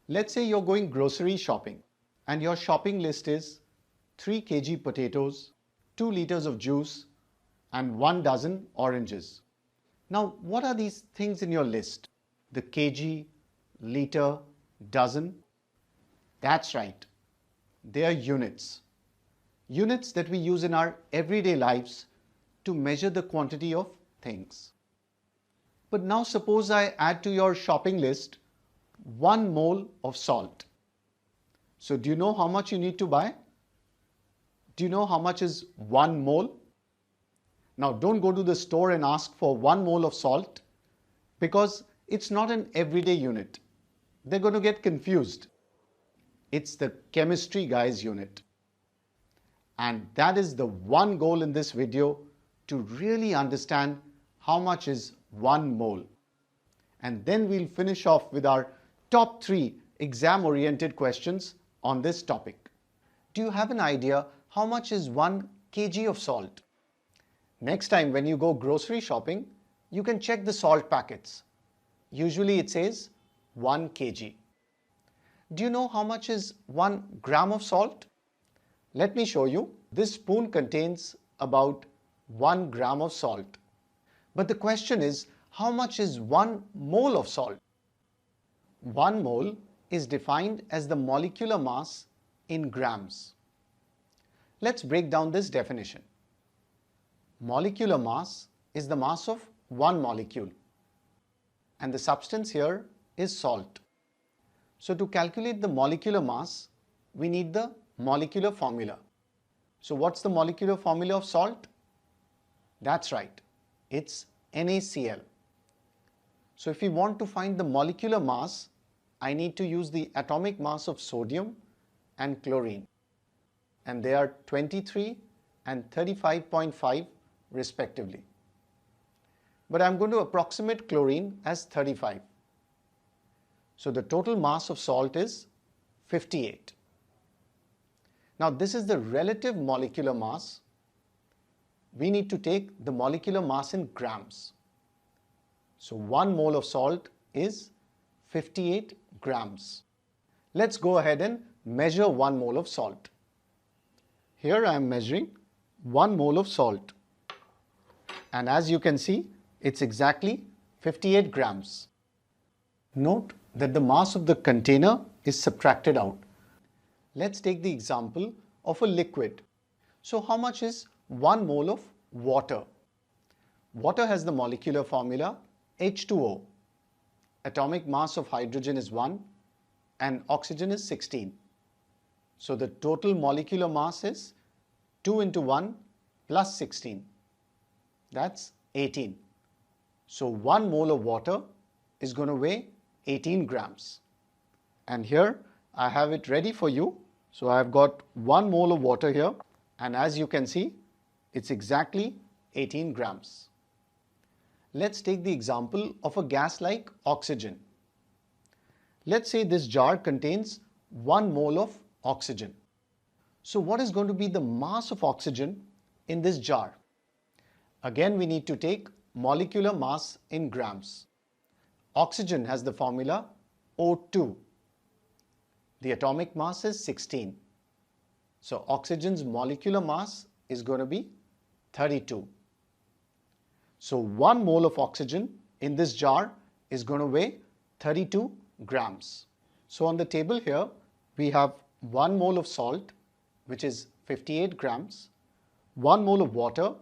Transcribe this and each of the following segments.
Let's say you're going grocery shopping and your shopping list is 3 kg potatoes, 2 liters of juice, and 1 dozen oranges. Now, what are these things in your list? The kg, liter, dozen? That's right. They are units. Units that we use in our everyday lives to measure the quantity of things. But now suppose I add to your shopping list 1 mole of salt. So do you know how much you need to buy? Do you know how much is 1 mole? Now don't go to the store and ask for 1 mole of salt because it's not an everyday unit. They're going to get confused. It's the chemistry guy's unit. And that is the one goal in this video, to really understand how much is 1 mole. And then we'll finish off with our top 3 exam-oriented questions on this topic. Do you have an idea how much is 1 kg of salt? Next time when you go grocery shopping, you can check the salt packets. Usually it says 1 kg. Do you know how much is 1 gram of salt? Let me show you. This spoon contains about 1 gram of salt. But the question is, how much is 1 mole of salt? 1 mole is defined as the molecular mass in grams. Let's break down this definition. Molecular mass is the mass of one molecule, and the substance here is salt. So to calculate the molecular mass, we need the molecular formula. So what's the molecular formula of salt? That's right, it's NaCl. So if we want to find the molecular mass, I need to use the atomic mass of sodium and chlorine, and they are 23 and 35.5 respectively. But I'm going to approximate chlorine as 35. So the total mass of salt is 58. Now this is the relative molecular mass. We need to take the molecular mass in grams. So 1 mole of salt is 58 grams. Let's go ahead and measure 1 mole of salt. Here I am measuring 1 mole of salt. And as you can see, it's exactly 58 grams. Note that the mass of the container is subtracted out. Let's take the example of a liquid. So how much is 1 mole of water? Water has the molecular formula H2O. Atomic mass of hydrogen is 1 and oxygen is 16. So the total molecular mass is 2 into 1 plus 16. That's 18. So 1 mole of water is going to weigh 18 grams. And here I have it ready for you. So I've got 1 mole of water here, and as you can see, it's exactly 18 grams. Let's take the example of a gas like oxygen. Let's say this jar contains 1 mole of oxygen. So what is going to be the mass of oxygen in this jar? Again, we need to take molecular mass in grams. Oxygen has the formula O2. The atomic mass is 16. So oxygen's molecular mass is going to be 32. So 1 mole of oxygen in this jar is going to weigh 32 grams. So on the table here, we have 1 mole of salt, which is 58 grams, 1 mole of water,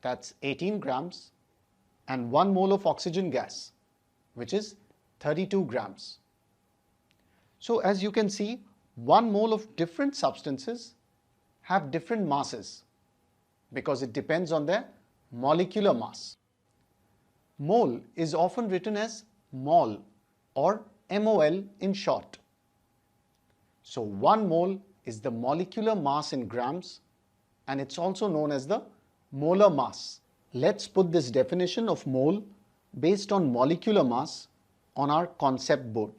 that's 18 grams, and 1 mole of oxygen gas, which is 32 grams. So as you can see, 1 mole of different substances have different masses because it depends on their molecular mass. Mole is often written as mol or MOL in short. So 1 mole is the molecular mass in grams, and it's also known as the molar mass. Let's put this definition of mole based on molecular mass on our concept board.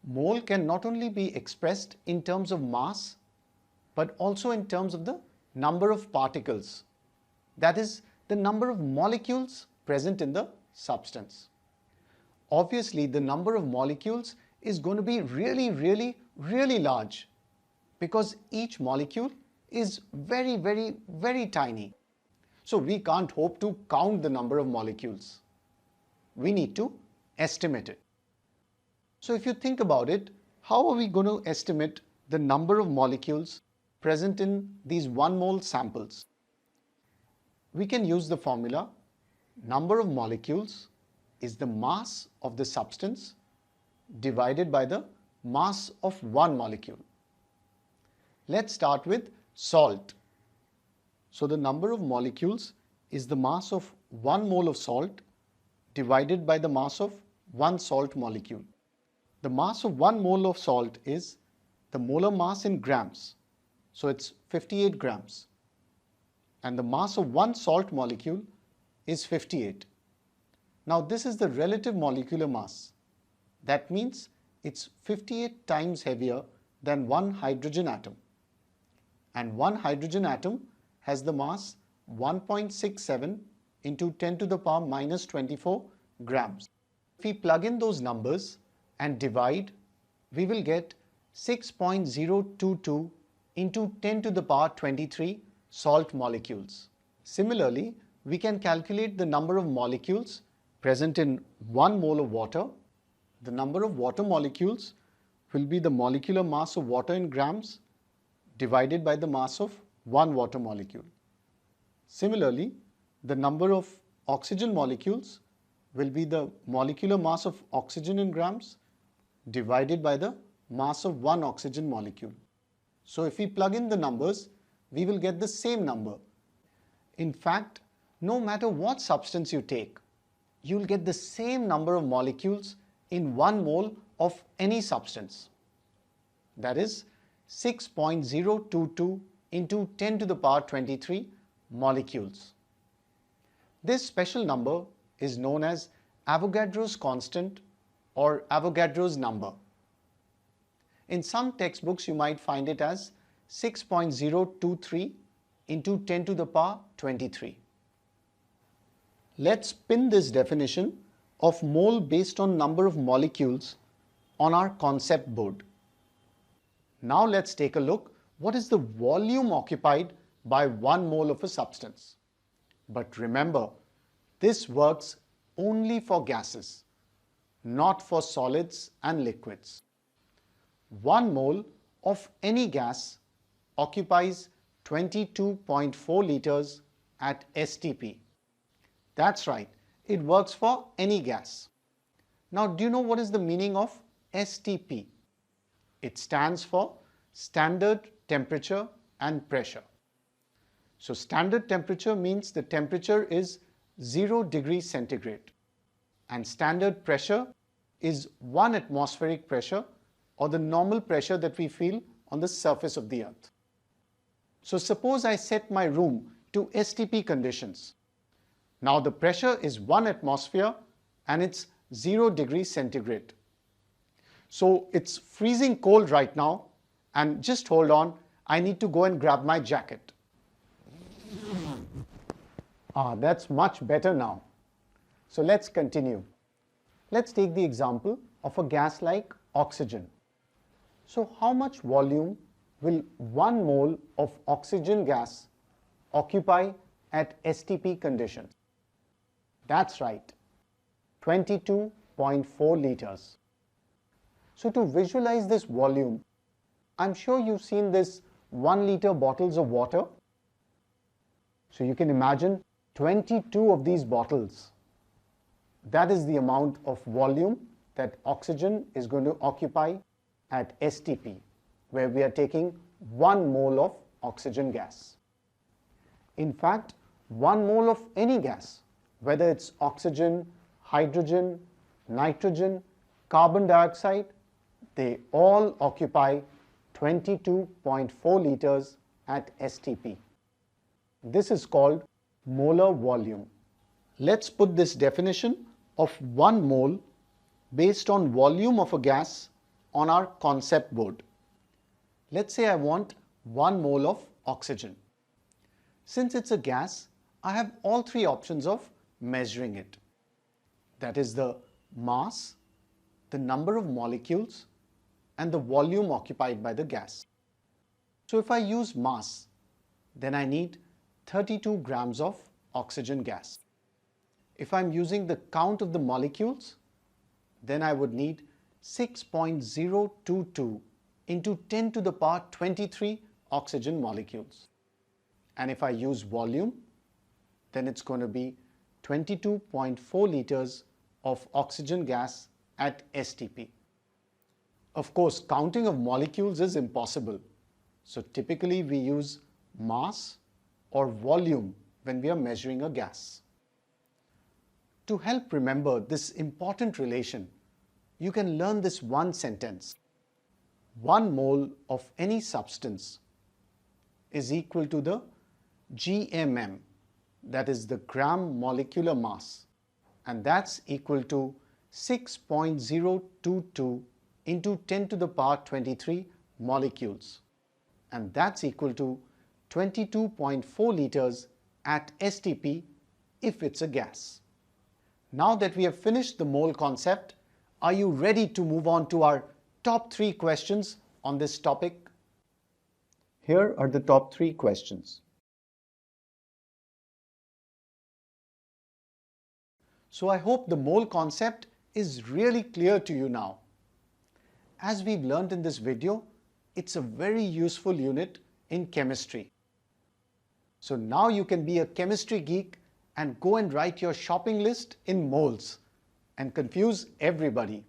Mole can not only be expressed in terms of mass, but also in terms of the number of particles. That is, the number of molecules present in the substance. Obviously, the number of molecules is going to be really, really, really large because each molecule is very, very, very tiny. So we can't hope to count the number of molecules. We need to estimate it. So if you think about it, how are we going to estimate the number of molecules present in these 1 mole samples? We can use the formula number of molecules is the mass of the substance divided by the mass of one molecule. Let's start with salt. So the number of molecules is the mass of 1 mole of salt divided by the mass of one salt molecule. The mass of 1 mole of salt is the molar mass in grams. So it's 58 grams. And the mass of one salt molecule is 58. Now this is the relative molecular mass. That means it's 58 times heavier than one hydrogen atom. And one hydrogen atom has the mass 1.67 into 10 to the power minus 24 grams. If we plug in those numbers and divide, we will get 6.022 into 10 to the power 23 salt molecules. Similarly, we can calculate the number of molecules present in 1 mole of water. The number of water molecules will be the molecular mass of water in grams divided by the mass of one water molecule. Similarly, the number of oxygen molecules will be the molecular mass of oxygen in grams divided by the mass of one oxygen molecule. So if we plug in the numbers, we will get the same number. In fact, no matter what substance you take, you will get the same number of molecules in 1 mole of any substance. That is 6.022 into 10 to the power 23 molecules. This special number is known as Avogadro's constant or Avogadro's number. In some textbooks, you might find it as 6.023 into 10 to the power 23. Let's pin this definition of mole based on number of molecules on our concept board. Now let's take a look what is the volume occupied by 1 mole of a substance. But remember, this works only for gases, not for solids and liquids. 1 mole of any gas occupies 22.4 liters at STP. That's right, it works for any gas. Now, do you know what is the meaning of STP? It stands for standard temperature and pressure. So standard temperature means the temperature is 0 degrees centigrade and standard pressure is 1 atmospheric pressure or the normal pressure that we feel on the surface of the earth. So suppose I set my room to STP conditions. Now the pressure is 1 atmosphere and it's 0 degrees centigrade. So it's freezing cold right now and just hold on, I need to go and grab my jacket. That's much better now. So let's continue. Let's take the example of a gas like oxygen. So how much volume will 1 mole of oxygen gas occupy at STP conditions? That's right, 22.4 liters. So to visualize this volume, I'm sure you've seen this 1 liter bottles of water. So you can imagine 22 of these bottles. That is the amount of volume that oxygen is going to occupy at STP, where we are taking 1 mole of oxygen gas. In fact, 1 mole of any gas, whether it's oxygen, hydrogen, nitrogen, carbon dioxide, they all occupy 22.4 liters at STP. This is called molar volume. Let's put this definition of 1 mole based on volume of a gas on our concept board. Let's say I want 1 mole of oxygen. Since it's a gas, I have all 3 options of measuring it. That is the mass, the number of molecules, and the volume occupied by the gas. So if I use mass, then I need 32 grams of oxygen gas. If I'm using the count of the molecules, then I would need 6.022 into 10 to the power 23 oxygen molecules. And if I use volume, then it's going to be 22.4 liters of oxygen gas at STP. Of course, counting of molecules is impossible. So typically we use mass or volume when we are measuring a gas. To help remember this important relation, you can learn this one sentence. 1 mole of any substance is equal to the GMM, that is the gram molecular mass, and that's equal to 6.022 into 10 to the power 23 molecules, and that's equal to 22.4 liters at STP if it's a gas. Now that we have finished the mole concept, are you ready to move on to our top 3 questions on this topic? Here are the top 3 questions. So I hope the mole concept is really clear to you now. As we've learned in this video, it's a very useful unit in chemistry. So now you can be a chemistry geek and go and write your shopping list in moles and confuse everybody.